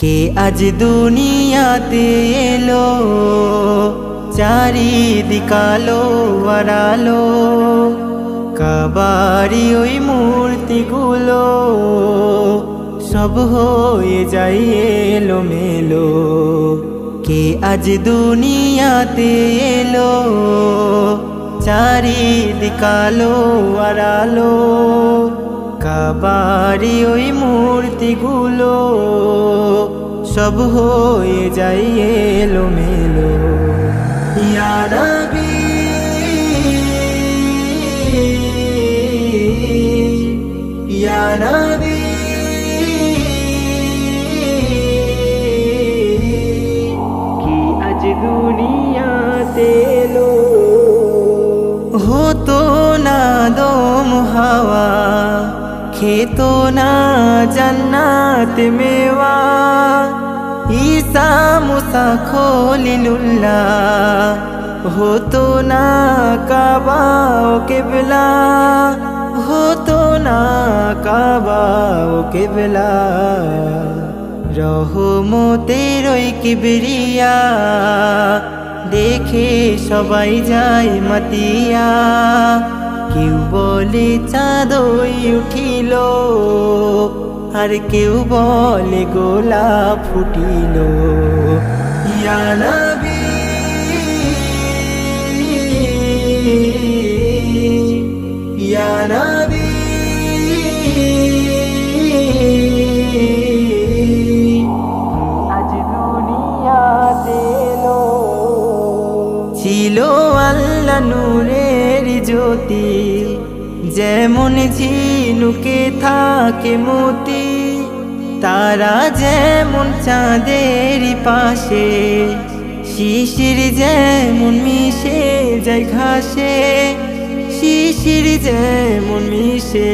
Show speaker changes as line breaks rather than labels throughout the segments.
কে আজ দুনিয়াতে এলো চারিদিক আলো আড়ালো, কাবারি ওই মূর্তিগুলো সব হয়ে যায় এলো মেলো। কে আজ দুনিয়াতে এলো চারিদিক আলো আড়ালো, কাবারি ওই মূর্তিগুলো সব হয়ে যায় এলো মেলো। ইয়া নবী ইয়া নবী কি আজ দুনিয়াতে এলো, হতো না দম হাওয়া, খেতো না জান্নাত মেওয়া, ঈসা মুসা খলিলুল্লাহ, হতো না কাবা ও কিবলা, হতো না কাবা ও কিবলা। রহমতের ওই কিবরিয়া দেখে সবাই যায় মাতিয়া, কেউ বলে চাঁদ উঠিল আর কেউ বলে গোলাপ ফুটিল। ইয়া নবী ইয়া নবী আজ দুনিয়াতে এলো, ছিল আল্লাহ নূরের জ্যোতি, যেমন ঝিনুকে থাকে মতি, তারা যেমন চাঁদের পাশে, শিশির যেমন মিশে যায় ঘাসে, শিশির যেমন মিশে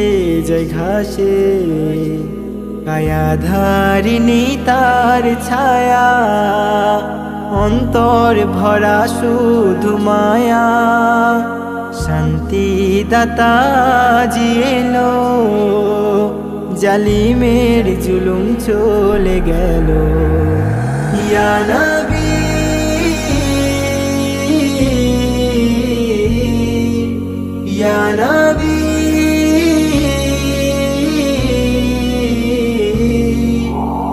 যায় ঘাসে। কায়াধারিণী তার ছায়া, অন্তর ভরা শুধু মায়া, শান্তি দাতা জিয়েলো, জালিমের জুলুম চলে গেল। ইয়া নবী ইয়া নবী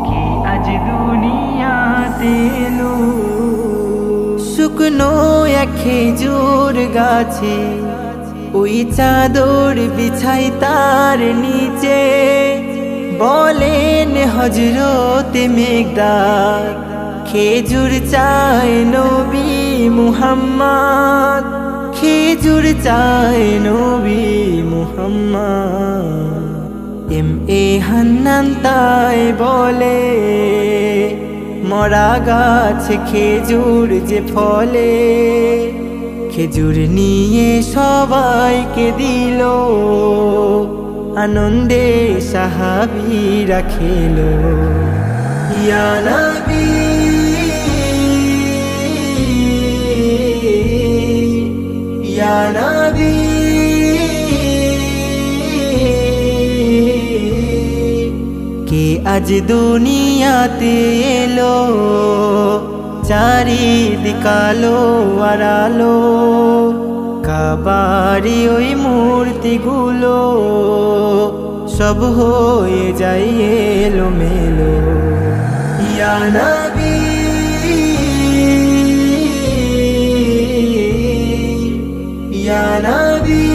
কি আজ দুনিয়াতে এলো, শুকনো এক খেজুর গাছে ওই চাদর বিছাই তার নিচে, বলেন হযরত মিকদাদ, খেজুর চায় নবী মুহাম্মদ, খেজুর চায় নবী মুহাম্মদ। এ হান্নান তাই বলে, মরা গাছ খেজুর যে ফলে, খেজুর নিয়ে সবাইকে দিল, আনন্দে সাহাবীরা খেলো। ইয়া নবী ইয়া নবী কে আজ দুনিয়াতে এলো চারিদিক আলো আড়ালো, কাবারি ওই মূর্তিগুলো সব হয়ে যায় এলো মেলো। ইয়া নবী ইয়া নবী